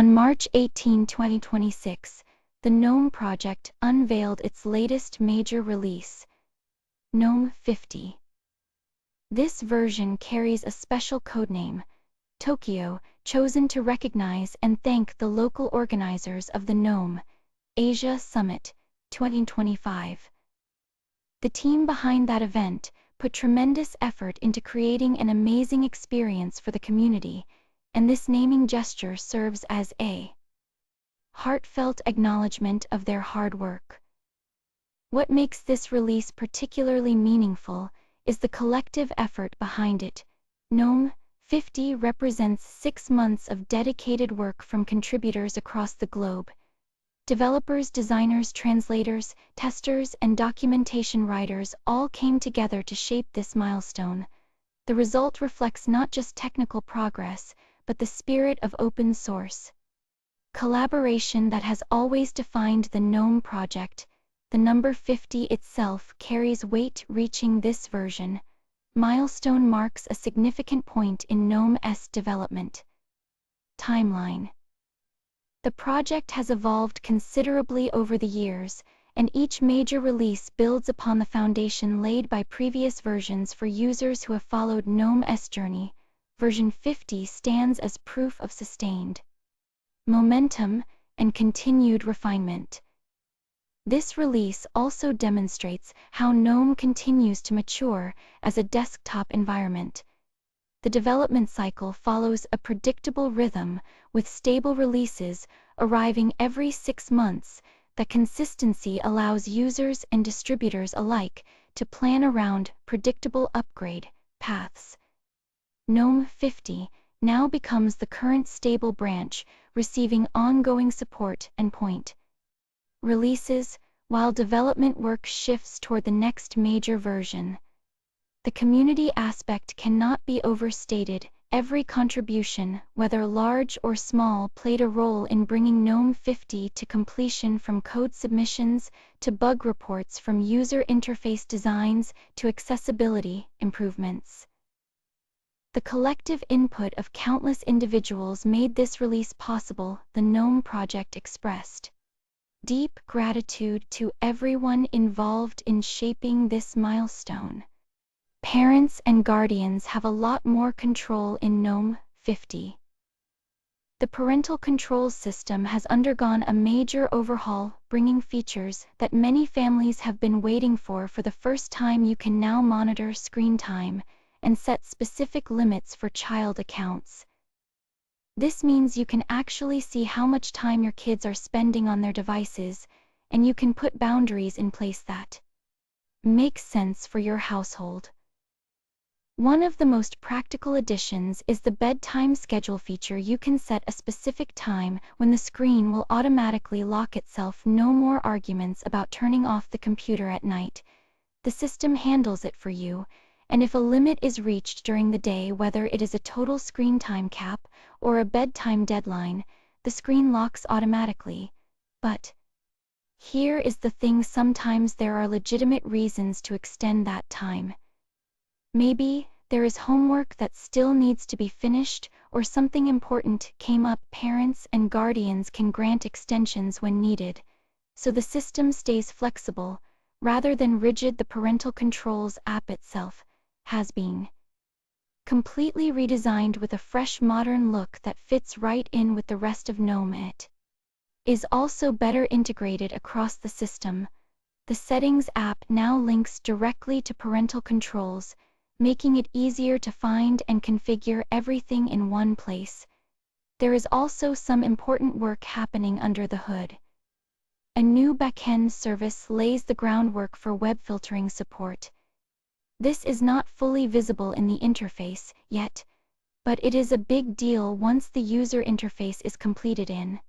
On March 18, 2026, the Gnome project unveiled its latest major release, Gnome 50. This version carries a special codename, Tokyo, chosen to recognize and thank the local organizers of the Gnome Asia Summit 2025. The team behind that event put tremendous effort into creating an amazing experience for the community, and this naming gesture serves as a heartfelt acknowledgement of their hard work. What makes this release particularly meaningful is the collective effort behind it. Gnome 50 represents 6 months of dedicated work from contributors across the globe. Developers, designers, translators, testers, and documentation writers all came together to shape this milestone. The result reflects not just technical progress, but the spirit of open source collaboration that has always defined the Gnome project. The number 50 itself carries weight. Reaching this version milestone marks a significant point in Gnome's development timeline. The project has evolved considerably over the years, and each major release builds upon the foundation laid by previous versions. For users who have followed Gnome's journey, version 50 stands as proof of sustained momentum and continued refinement. This release also demonstrates how Gnome continues to mature as a desktop environment. The development cycle follows a predictable rhythm, with stable releases arriving every 6 months. The consistency allows users and distributors alike to plan around predictable upgrade paths. Gnome 50 now becomes the current stable branch, receiving ongoing support and point releases, while development work shifts toward the next major version. The community aspect cannot be overstated. Every contribution, whether large or small, played a role in bringing Gnome 50 to completion, from code submissions to bug reports, from user interface designs to accessibility improvements. The collective input of countless individuals made this release possible. The Gnome project expressed deep gratitude to everyone involved in shaping this milestone. Parents and guardians have a lot more control in Gnome 50. The parental controls system has undergone a major overhaul, bringing features that many families have been waiting for the first time. You can now monitor screen time and set specific limits for child accounts. This means you can actually see how much time your kids are spending on their devices, and you can put boundaries in place that make sense for your household. One of the most practical additions is the bedtime schedule feature. You can set a specific time when the screen will automatically lock itself. No more arguments about turning off the computer at night. The system handles it for you, and if a limit is reached during the day, whether it is a total screen time cap or a bedtime deadline, the screen locks automatically. But here is the thing: sometimes there are legitimate reasons to extend that time. Maybe there is homework that still needs to be finished, or something important came up. Parents and guardians can grant extensions when needed, so the system stays flexible rather than rigid. The parental controls app itself has been completely redesigned with a fresh, modern look that fits right in with the rest of Gnome. It is also better integrated across the system. The Settings app now links directly to parental controls, making it easier to find and configure everything in one place. There is also some important work happening under the hood. A new backend service lays the groundwork for web filtering support. This is not fully visible in the interface yet, but it is a big deal once the user interface is completed. In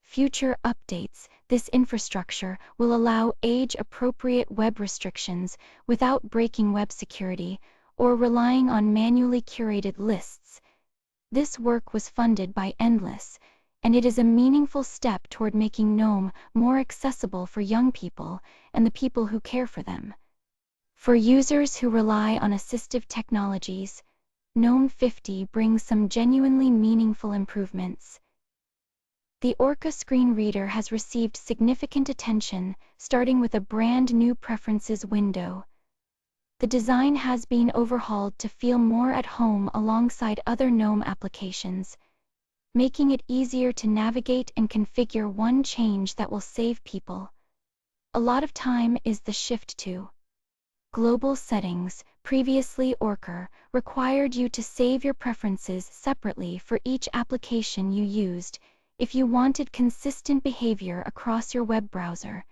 future updates, this infrastructure will allow age-appropriate web restrictions without breaking web security or relying on manually curated lists. This work was funded by Endless, and it is a meaningful step toward making Gnome more accessible for young people and the people who care for them. For users who rely on assistive technologies, Gnome 50 brings some genuinely meaningful improvements. The Orca screen reader has received significant attention, starting with a brand new preferences window. The design has been overhauled to feel more at home alongside other Gnome applications, making it easier to navigate and configure. One change that will save people a lot of time is the shift to global settings. Previously, Orca required you to save your preferences separately for each application you used if you wanted consistent behavior across your web browser,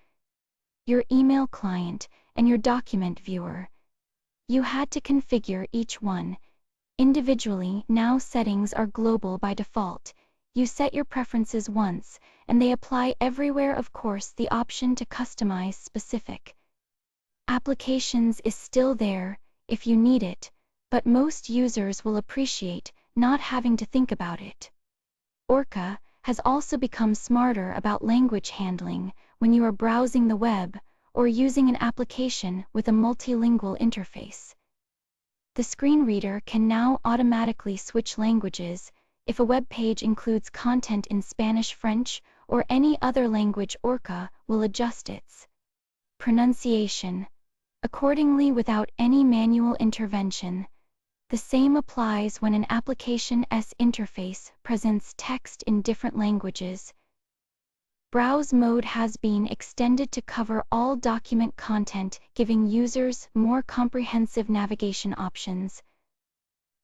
your email client, and your document viewer. You had to configure each one individually. Now settings are global by default. You set your preferences once, and they apply everywhere. Of course, the option to customize specific applications is still there if you need it, but most users will appreciate not having to think about it. Orca has also become smarter about language handling when you are browsing the web or using an application with a multilingual interface. The screen reader can now automatically switch languages if a web page includes content in Spanish, French, or any other language. Orca will adjust its pronunciation accordingly without any manual intervention. The same applies when an application's interface presents text in different languages. Browse mode has been extended to cover all document content, giving users more comprehensive navigation options.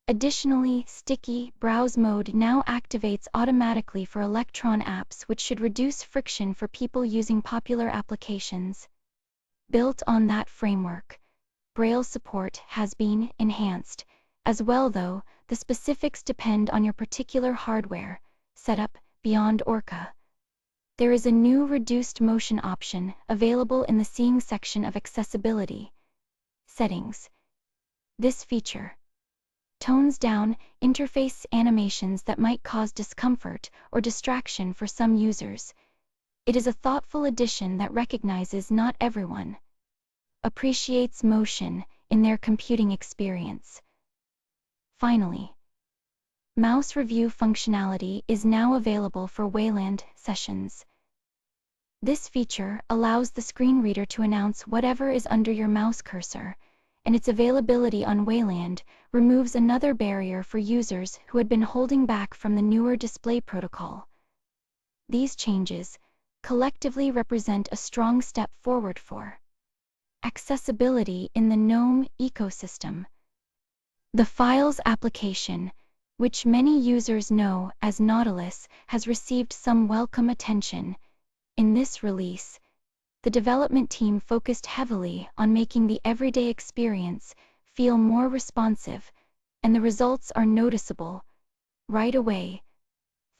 Additionally, sticky browse mode now activates automatically for Electron apps, which should reduce friction for people using popular applications. Built on that framework, Braille support has been enhanced as well, though the specifics depend on your particular hardware setup. Beyond Orca, there is a new reduced motion option available in the Seeing section of accessibility settings. This feature tones down interface animations that might cause discomfort or distraction for some users. It is a thoughtful addition that recognizes not everyone appreciates motion in their computing experience. Finally, mouse review functionality is now available for Wayland sessions. This feature allows the screen reader to announce whatever is under your mouse cursor, and its availability on Wayland removes another barrier for users who had been holding back from the newer display protocol. These changes collectively represent a strong step forward for accessibility in the Gnome ecosystem. The Files application, which many users know as Nautilus, has received some welcome attention. In this release, the development team focused heavily on making the everyday experience feel more responsive, and the results are noticeable right away.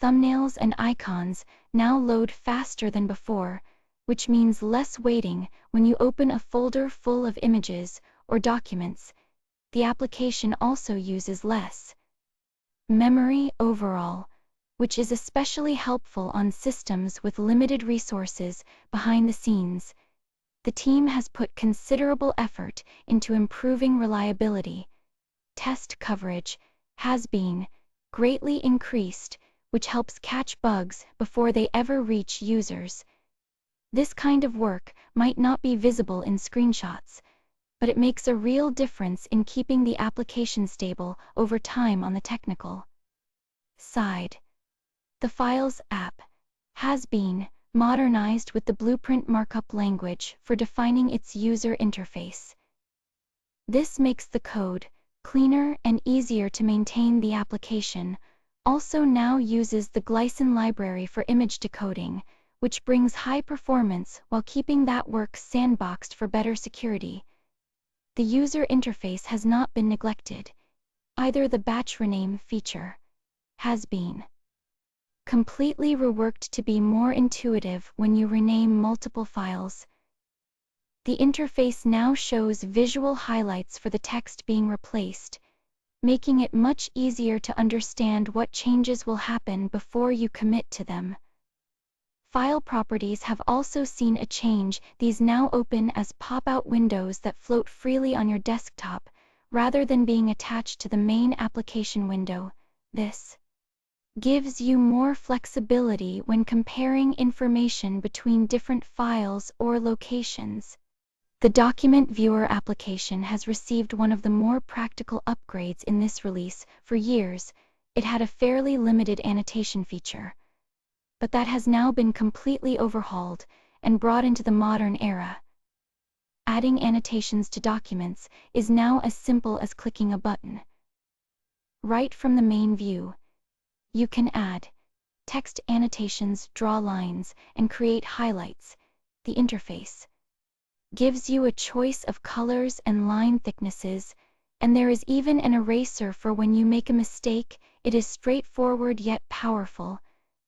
Thumbnails and icons now load faster than before, which means less waiting when you open a folder full of images or documents. The application also uses less memory overall, which is especially helpful on systems with limited resources. Behind the scenes, the team has put considerable effort into improving reliability. Test coverage has been greatly increased, which helps catch bugs before they ever reach users. This kind of work might not be visible in screenshots, but it makes a real difference in keeping the application stable over time. On the technical side, the Files app has been modernized with the Blueprint markup language for defining its user interface. This makes the code cleaner and easier to maintain. The application also now uses the Glycin library for image decoding, which brings high performance while keeping that work sandboxed for better security. The user interface has not been neglected. Either the batch rename feature has been completely reworked to be more intuitive when you rename multiple files. The interface now shows visual highlights for the text being replaced, making it much easier to understand what changes will happen before you commit to them. File properties have also seen a change. These now open as pop-out windows that float freely on your desktop, rather than being attached to the main application window. This gives you more flexibility when comparing information between different files or locations. The Document Viewer application has received one of the more practical upgrades in this release. For years, it had a fairly limited annotation feature, but that has now been completely overhauled and brought into the modern era. Adding annotations to documents is now as simple as clicking a button. Right from the main view, you can add text annotations, draw lines, and create highlights. The interface gives you a choice of colors and line thicknesses, and there is even an eraser for when you make a mistake. It is straightforward yet powerful,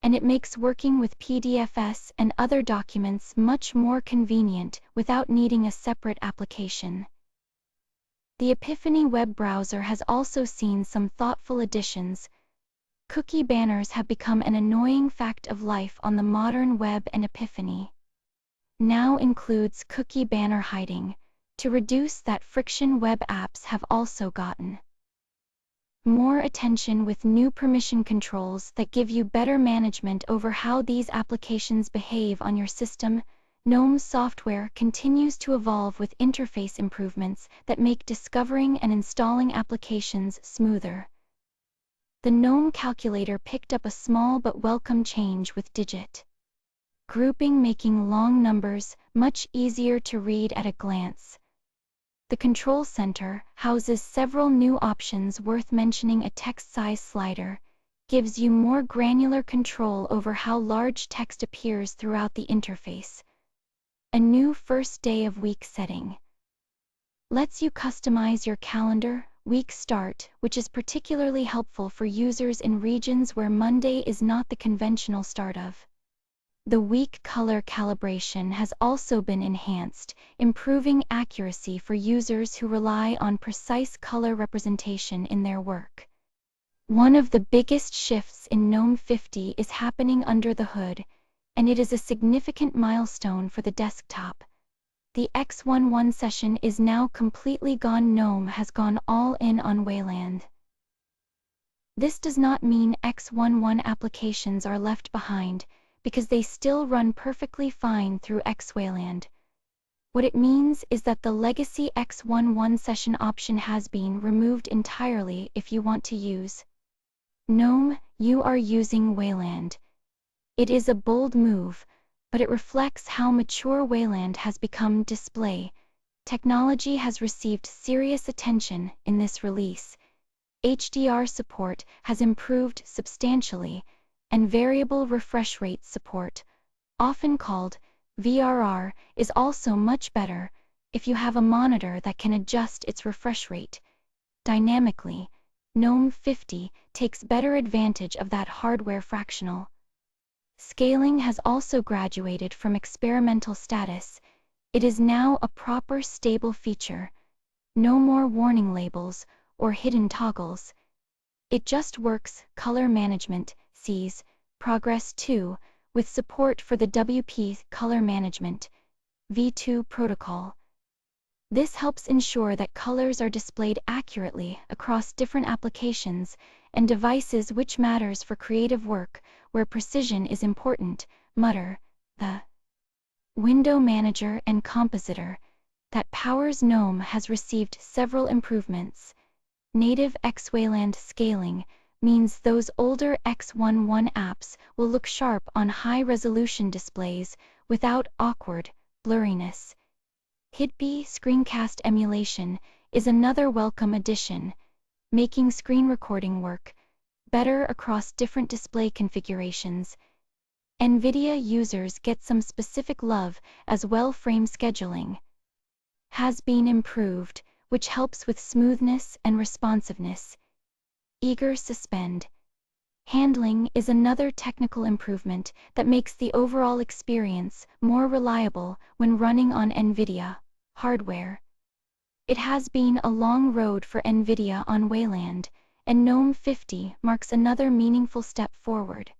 and it makes working with PDFs and other documents much more convenient without needing a separate application. The Epiphany web browser has also seen some thoughtful additions. Cookie banners have become an annoying fact of life on the modern web, and Epiphany now includes cookie banner hiding. To reduce that friction, web apps have also gotten more attention with new permission controls that give you better management over how these applications behave on your system. Gnome software continues to evolve with interface improvements that make discovering and installing applications smoother. The Gnome calculator picked up a small but welcome change with digit grouping, making long numbers much easier to read at a glance. The Control Center houses several new options worth mentioning. A text size slider gives you more granular control over how large text appears throughout the interface. A new first day of week setting lets you customize your calendar week start, which is particularly helpful for users in regions where Monday is not the conventional start of the week. Color calibration has also been enhanced, improving accuracy for users who rely on precise color representation in their work. One of the biggest shifts in Gnome 50 is happening under the hood, and it is a significant milestone for the desktop. The X11 session is now completely gone. Gnome has gone all in on Wayland. This does not mean X11 applications are left behind, because they still run perfectly fine through Xwayland. What it means is that the legacy X11 session option has been removed entirely. If you want to use Gnome, you are using Wayland. It is a bold move, but it reflects how mature Wayland has become. Display technology has received serious attention in this release. HDR support has improved substantially, and variable refresh rate support, often called VRR, is also much better. If you have a monitor that can adjust its refresh rate dynamically, Gnome 50 takes better advantage of that hardware. Fractional scaling has also graduated from experimental status. It is now a proper stable feature. No more warning labels or hidden toggles. It just works. Color management sees progress too, with support for the WP Color Management v2 protocol. This helps ensure that colors are displayed accurately across different applications and devices, which matters for creative work where precision is important. Mutter, the window manager and compositor that powers Gnome, has received several improvements. Native Xwayland scaling means those older X11 apps will look sharp on high-resolution displays without awkward blurriness. HidB screencast emulation is another welcome addition, making screen recording work better across different display configurations. NVIDIA users get some specific love as well. Frame scheduling has been improved, which helps with smoothness and responsiveness. Eager suspend handling is another technical improvement that makes the overall experience more reliable when running on NVIDIA hardware. It has been a long road for NVIDIA on Wayland, and Gnome 50 marks another meaningful step forward.